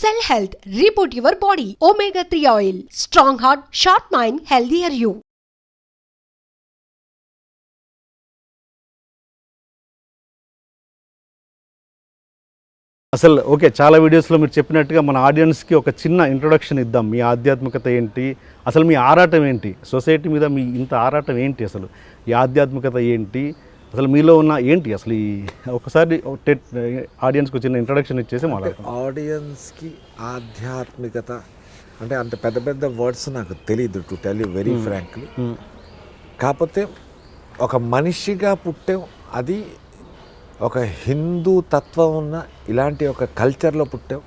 Cell Health, reboot your body. Omega 3 oil. Strong heart, sharp mind, healthier you. అసలు okay, చాలా వీడియోస్లో మీరు చెప్పినట్టుగా మన ఆడియన్స్కి ఒక చిన్న ఇంట్రొడక్షన్ ఇద్దాం. మీ ఆధ్యాత్మికత ఏంటి, అసలు మీ ఆరాటం ఏంటి, సొసైటీ మీద మీ ఇంత ఆరాటం ఏంటి, అసలు ఈ ఆధ్యాత్మికత ఏంటి, అసలు మీలో ఉన్న ఏంటి, అసలు ఈ ఒకసారి ఆడియన్స్కి చిన్న ఇంట్రొడక్షన్ ఇచ్చేసి మాట్లాడతాం. ఆడియన్స్కి ఆధ్యాత్మికత అంటే అంత పెద్ద పెద్ద వర్డ్స్ నాకు తెలియదు, to tell you very frankly. కాకపోతే ఒక మనిషిగా పుట్టాం, అది ఒక హిందూ తత్వం ఉన్న ఇలాంటి ఒక కల్చర్లో పుట్టాం,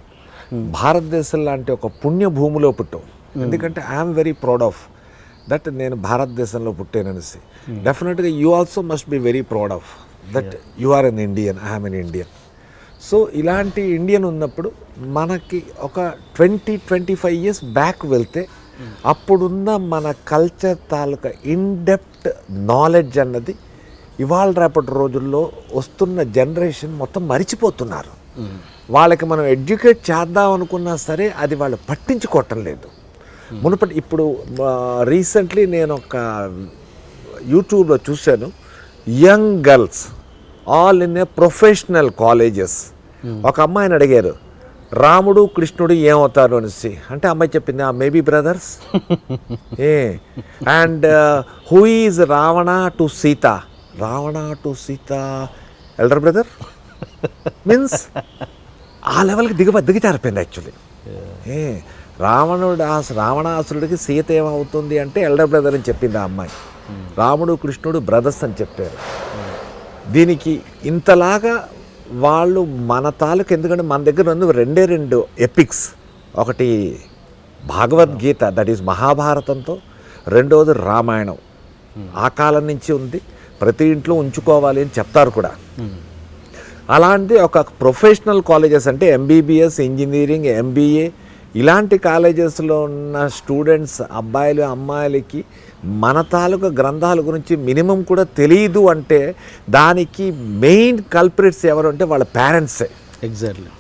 భారతదేశం లాంటి ఒక పుణ్యభూమిలో పుట్టాం. ఎందుకంటే I'm very proud of that నేను భారతదేశంలో పుట్టాననేసి. డెఫినెట్గా you also must be very proud of that you are an Indian, I'm an Indian. So ఇలాంటి ఇండియన్ ఉన్నప్పుడు మనకి ఒక 20-25 ఇయర్స్ బ్యాక్ వెళ్తే అప్పుడున్న మన కల్చర్ తాలూకా ఇన్డెప్త్ నాలెడ్జ్ అన్నది ఇవాళ రేపటి రోజుల్లో వస్తున్న జనరేషన్ మొత్తం మరిచిపోతున్నారు. వాళ్ళకి మనం ఎడ్యుకేట్ చేద్దాం అనుకున్నా సరే అది వాళ్ళు పట్టించుకోవటం లేదు. మునుపటి ఇప్పుడు రీసెంట్లీ నేను ఒక యూట్యూబ్లో చూశాను, young girls all in a professional colleges. ఒక అమ్మాయిని అడిగారు, రాముడు కృష్ణుడు ఏమవుతారు అనేసి. అంటే అమ్మాయి చెప్పింది, maybe brothers. And who is Ravana to Sita, Ravana to Sita elder brother means ఆ లెవెల్కి దిగజారిపోయింది యాక్చువల్లీ. రావణాసురుడికి సీత ఏమవుతుంది అంటే ఎల్డర్ బ్రదర్ అని చెప్పింది ఆ అమ్మాయి. రాముడు కృష్ణుడు బ్రదర్స్ అని చెప్పారు. దీనికి ఇంతలాగా వాళ్ళు మన తాలూకు, ఎందుకంటే మన దగ్గర ఉంది రెండు ఎపిక్స్. ఒకటి భగవద్గీత, దట్ ఈజ్ మహాభారతంతో, రెండవది రామాయణం. ఆ కాలం నుంచి ఉంది, ప్రతి ఇంట్లో ఉంచుకోవాలి అని చెప్తారు కూడా. అలాంటి ఒక ప్రొఫెషనల్ కాలేజెస్ అంటే ఎంబీబీఎస్, ఇంజనీరింగ్, ఎంబీఏ ఇలాంటి కాలేజెస్లో ఉన్న స్టూడెంట్స్, అబ్బాయిలు అమ్మాయిలకి మన తాలూకా గ్రంథాల గురించి మినిమం కూడా తెలియదు అంటే దానికి మెయిన్ కల్ప్రిట్స్ ఎవరు అంటే వాళ్ళ పేరెంట్సే. ఎగ్జాక్ట్లీ.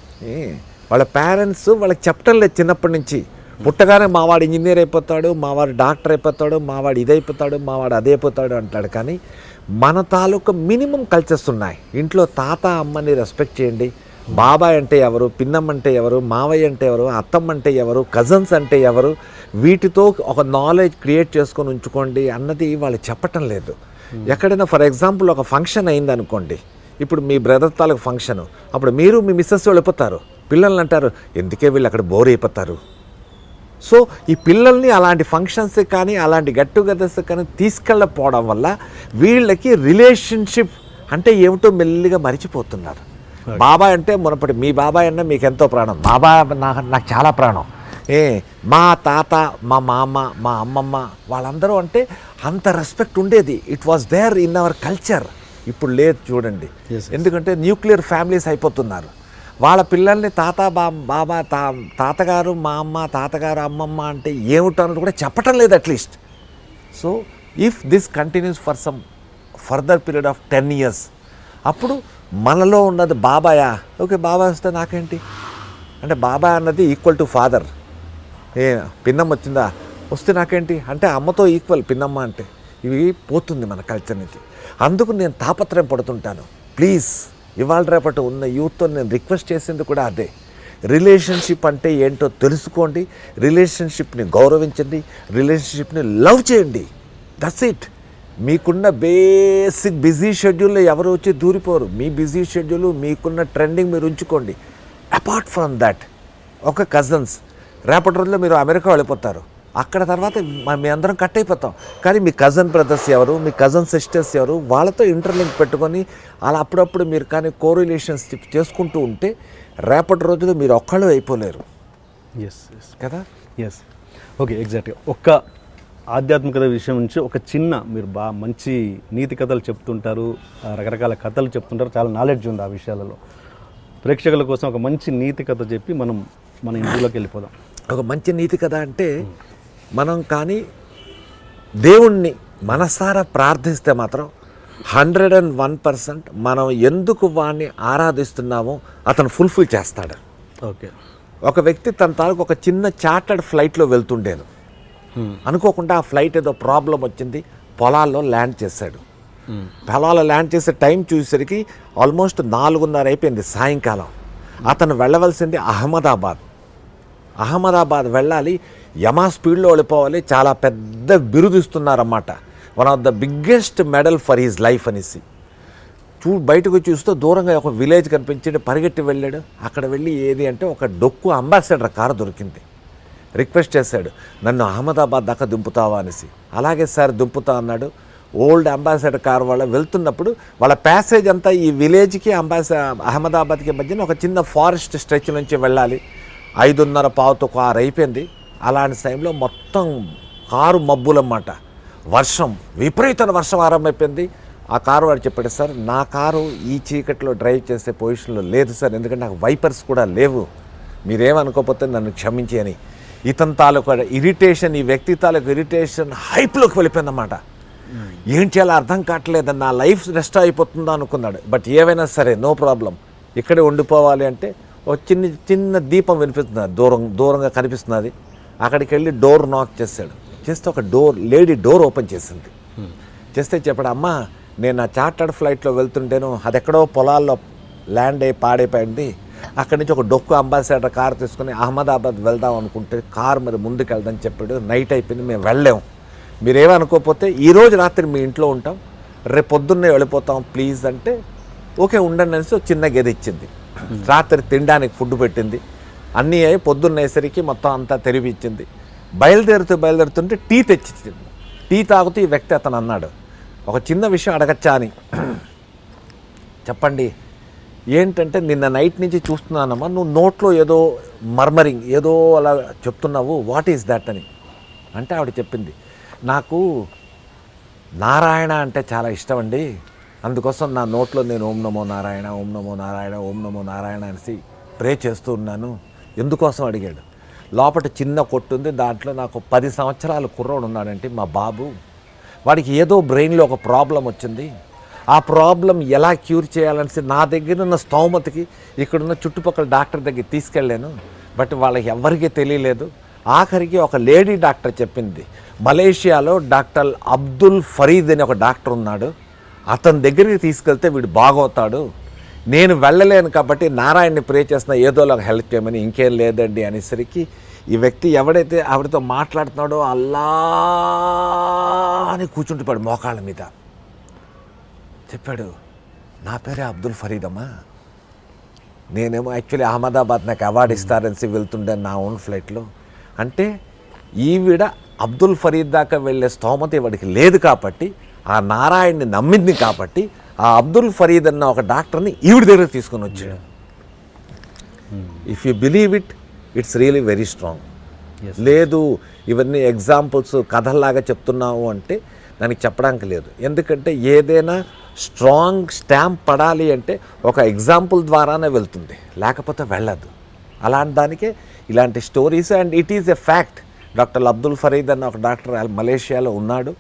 వాళ్ళ పేరెంట్స్ వాళ్ళకి చెప్పటం లేదు చిన్నప్పటి నుంచి. పుట్టగానే మావాడు ఇంజనీర్ అయిపోతాడు, మావాడు డాక్టర్ అయిపోతాడు, మావాడు ఇదైపోతాడు, మావాడు అదైపోతాడు అంటాడు. కానీ మన తాలూకా మినిమం కల్చర్స్ ఉన్నాయి. ఇంట్లో తాత అమ్మని రెస్పెక్ట్ చేయండి, బాబాయ్ అంటే ఎవరు, పిన్నమ్మ అంటే ఎవరు, మావయ్య అంటే ఎవరు, అత్తమ్మ అంటే ఎవరు, కజన్స్ అంటే ఎవరు, వీటితో ఒక నాలెడ్జ్ క్రియేట్ చేసుకొని ఉంచుకోండి అన్నది వాళ్ళు చెప్పటం లేదు. ఎక్కడైనా ఫర్ ఎగ్జాంపుల్ ఒక ఫంక్షన్ అయింది అనుకోండి, ఇప్పుడు మీ బ్రదర్ తాలూకు ఫంక్షను, అప్పుడు మీరు మీ మిస్సెస్ వెళ్ళిపోతారు, పిల్లల్ని అంటారు ఎందుకే వీళ్ళు అక్కడ బోర్ అయిపోతారు. సో ఈ పిల్లల్ని అలాంటి ఫంక్షన్స్ కానీ అలాంటి గెట్ టుగెదర్స్ కానీ తీసుకెళ్ళకపోవడం వల్ల వీళ్ళకి రిలేషన్షిప్ అంటే ఏమిటో మెల్లిగా మరిచిపోతున్నారు. బాబాయ్ అంటే మునపటి మీ బాబాయ్ అన్న మీకు ఎంతో ప్రాణం, బాబాయ్ నాకు చాలా ప్రాణం. మా తాత, మా మామ, మా అమ్మమ్మ వాళ్ళందరూ అంటే అంత రెస్పెక్ట్ ఉండేది. It was there in our culture. ఇప్పుడు లేదు చూడండి. ఎందుకంటే న్యూక్లియర్ ఫ్యామిలీస్ అయిపోతున్నారు. వాళ్ళ పిల్లల్ని తాతగారు మా అమ్మ, తాతగారు అమ్మమ్మ అంటే ఏమిటో అన్నది కూడా చెప్పటం లేదు at least. So if this continuous for some further period of 10 years, అప్పుడు మనలో ఉన్నది బాబాయా, ఓకే బాబాయ్ వస్తే నాకేంటి అంటే బాబాయ్ అన్నది ఈక్వల్ టు ఫాదర్. పిన్నమ్మ వచ్చిందా వస్తే నాకేంటి అంటే అమ్మతో ఈక్వల్ పిన్నమ్మ అంటే. ఇవి పోతుంది మన కల్చర్ నుంచి. అందుకు నేను తాపత్రయం పడుతుంటాను. ప్లీజ్ ఇవాళ రేపటి ఉన్న యూత్తో నేను రిక్వెస్ట్ చేసింది కూడా అదే. రిలేషన్షిప్ అంటే ఏంటో తెలుసుకోండి, రిలేషన్షిప్ని గౌరవించండి, రిలేషన్షిప్ని లవ్ చేయండి. That's it. మీకున్న బేసిక్ బిజీ షెడ్యూల్లో ఎవరు వచ్చి దూరిపోరు. మీ బిజీ షెడ్యూల్, మీకున్న ట్రెండింగ్ మీరు ఉంచుకోండి. అపార్ట్ ఫ్రమ్ దట్ ఒక కజన్స్, రేపటి రోజుల్లో మీరు అమెరికా వెళ్ళిపోతారు, అక్కడ తర్వాత మీ అందరం కట్ అయిపోతాం. కానీ మీ కజన్ బ్రదర్స్ ఎవరు, మీ కజన్ సిస్టర్స్ ఎవరు, వాళ్ళతో ఇంటర్లింక్ పెట్టుకొని అలా అప్పుడప్పుడు మీరు కానీ కోరిలేషన్షిప్ చేసుకుంటూ ఉంటే రేపటి రోజుల్లో మీరు ఒక్కళ్ళు అయిపోలేరు. కదా. ఎస్, ఓకే, ఎగ్జాక్ట్గా. ఒక్క ఆధ్యాత్మికత విషయం నుంచి ఒక చిన్న, మీరు బాగా మంచి నీతి కథలు చెప్తుంటారు, రకరకాల కథలు చెప్తుంటారు, చాలా నాలెడ్జ్ ఉంది ఆ విషయాలలో. ప్రేక్షకుల కోసం ఒక మంచి నీతి కథ చెప్పి మనం మన ఇంట్లోకి వెళ్ళిపోదాం. ఒక మంచి నీతి కథ అంటే, మనం కానీ దేవుణ్ణి మనసారా ప్రార్థిస్తే మాత్రం 101% మనం ఎందుకు వాడిని ఆరాధిస్తున్నామో అతను ఫుల్ఫిల్ చేస్తాడు. ఓకే. ఒక వ్యక్తి తన తాలూకు ఒక చిన్న చార్టర్డ్ ఫ్లైట్లో వెళ్తుండేను. అనుకోకుండా ఆ ఫ్లైట్ ఏదో ప్రాబ్లం వచ్చింది, పొలాల్లో ల్యాండ్ చేశాడు. పొలాల్లో ల్యాండ్ చేసే టైం చూసేసరికి ఆల్మోస్ట్ 4:30 అయిపోయింది సాయంకాలం. అతను వెళ్ళవలసింది అహ్మదాబాద్ వెళ్ళాలి, యమా స్పీడ్లో వెళ్ళిపోవాలి, చాలా పెద్ద బిరుదు ఇస్తున్నారన్నమాట, one of the biggest medal for his life అనేసి. బయటకు చూస్తూ దూరంగా ఒక విలేజ్ కనిపించి పరిగెట్టి వెళ్ళాడు. అక్కడ వెళ్ళి ఏది అంటే ఒక డొక్కు అంబాసిడర్ కారు దొరికింది. రిక్వెస్ట్ చేశాడు, నన్ను అహ్మదాబాద్ దాకా దింపుతావా అనేసి. అలాగే సార్ దింపుతా అన్నాడు. ఓల్డ్ అంబాసిడర్ కార్ వాళ్ళ వెళ్తున్నప్పుడు వాళ్ళ ప్యాసేజ్ అంతా ఈ విలేజ్కి అహ్మదాబాద్కి మధ్యన ఒక చిన్న ఫారెస్ట్ స్ట్రెచ్ నుంచి వెళ్ళాలి. 5:30 కారు అయిపోయింది. అలాంటి టైంలో మొత్తం కారు మబ్బులన్నమాట, వర్షం, విపరీతమైన వర్షం ఆరంభమైపోయింది. ఆ కారు వాడు చెప్పాడు, సార్ నా కారు ఈ చీకట్లో డ్రైవ్ చేసే పొజిషన్లో లేదు సార్, ఎందుకంటే నాకు వైపర్స్ కూడా లేవు, మీరేమనుకోకపోతే నన్ను క్షమించి అని. ఇతని తాలూకు ఇరిటేషన్, ఈ వ్యక్తి తాలూకు ఇరిటేషన్ హైప్లోకి వెళ్ళిపోయిందన్నమాట. ఏం చేయాలో అర్థం కావట్లేదు, నా లైఫ్ రెస్ట్ అయిపోతుందా అనుకున్నాడు. బట్ ఏవైనా సరే నో ప్రాబ్లం, ఇక్కడే ఉండిపోవాలి అంటే ఒక చిన్న దీపం వినిపిస్తున్నది, దూరంగా కనిపిస్తున్నది. అక్కడికి వెళ్ళి డోర్ నాక్ చేశాడు. చేస్తే ఒక లేడీ డోర్ ఓపెన్ చేసింది. చేస్తే చెప్పాడు, అమ్మా నేను నా చార్టర్డ్ ఫ్లైట్లో వెళ్తుంటేను అది ఎక్కడో పొలాల్లో ల్యాండ్ అయ్యి పాడైపోయింది, అక్కడి నుంచి ఒక డొక్కు అంబాసిడర్ కారు తీసుకుని అహ్మదాబాద్ వెళ్దాం అనుకుంటే కారు మరి ముందుకు వెళ్దామని చెప్పాడు. నైట్ అయిపోయింది, మేము వెళ్ళాము, మీరేమనుకోకపోతే ఈరోజు రాత్రి మీ ఇంట్లో ఉంటాం, రేపు పొద్దున్నే వెళ్ళిపోతాం ప్లీజ్ అంటే ఓకే ఉండండి అనేసి చిన్న గది ఇచ్చింది. రాత్రి తినడానికి ఫుడ్ పెట్టింది, అన్నీ అయి పొద్దున్నేసరికి మొత్తం అంతా తెరివి ఇచ్చింది. బయలుదేరుతుంటే టీ తెచ్చిచ్చింది. టీ తాగుతూ ఈ వ్యక్తి అతను అన్నాడు, ఒక చిన్న విషయం అడగచ్చా అని. చెప్పండి ఏంటంటే, నిన్న నైట్ నుంచి చూస్తున్నానమ్మా, నువ్వు నోట్లో ఏదో మర్మరింగ్ ఏదో అలా చెప్తున్నావు, వాట్ ఈస్ దట్ అని అంటే ఆవిడ చెప్పింది, నాకు నారాయణ అంటే చాలా ఇష్టం అండి, అందుకోసం నా నోట్లో నేను ఓం నమో నారాయణ ఓం నమో నారాయణ ఓం నమో నారాయణ అనేసి ప్రే చేస్తూ ఉన్నాను. ఎందుకోసం అడిగాడు. లోపల చిన్న కొట్టుంది, దాంట్లో నాకు 10 సంవత్సరాల కుర్రోడు ఉన్నాడంటే మా బాబు, వాడికి ఏదో బ్రెయిన్లో ఒక ప్రాబ్లం వచ్చింది, ఆ ప్రాబ్లం ఎలా క్యూర్ చేయాలనేసి నా దగ్గర ఉన్న స్తోమతకి ఇక్కడున్న చుట్టుపక్కల డాక్టర్ దగ్గరికి తీసుకెళ్ళాను, బట్ వాళ్ళకి ఎవరికీ తెలియలేదు. ఆఖరికి ఒక లేడీ డాక్టర్ చెప్పింది, మలేషియాలో డాక్టర్ అబ్దుల్ ఫరీద్ అని ఒక డాక్టర్ ఉన్నాడు, అతని దగ్గరికి తీసుకెళ్తే వీడు బాగవుతాడు, నేను వెళ్ళలేను కాబట్టి నారాయణని ప్రే చేస్తున్నా ఏదోలా హెల్ప్ చేయమని. ఇంకేం లేదండి అనేసరికి ఈ వ్యక్తి ఎవడైతే ఆవిడతో మాట్లాడుతున్నాడో అల్లా అని కూర్చుంటున్నాడు మోకాళ్ళ మీద. చెప్పాడు, నా పేరే అబ్దుల్ ఫరీద్ అమ్మా, నేనేమో యాక్చువల్లీ అహ్మదాబాద్ నాకు అవార్డు ఇస్తారని వెళ్తుండే నా ఓన్ ఫ్లైట్లో. అంటే ఈవిడ అబ్దుల్ ఫరీద్ దాకా వెళ్ళే స్తోమత వాడికి లేదు కాబట్టి, ఆ నారాయణ్ని నమ్మింది కాబట్టి ఆ అబ్దుల్ ఫరీద్ అన్న ఒక డాక్టర్ని ఈవిడ దగ్గర తీసుకొని వచ్చాడు. If you believe it, it's really very strong. లేదు ఇవన్నీ ఎగ్జాంపుల్స్ కథల్లాగా చెప్తున్నావు అంటే దానికి చెప్పడానికి లేదు. ఎందుకంటే ఏదైనా స్ట్రాంగ్ స్టాంప్ పడాలి అంటే ఒక ఎగ్జాంపుల్ ద్వారానే వెళ్తుంది, లేకపోతే వెళ్ళదు. అలాంటి దానికే ఇలాంటి stories. And it is a fact. Doctor Abdul Farid అన్న ఒక డాక్టర్ మలేషియాలో ఉన్నాడు.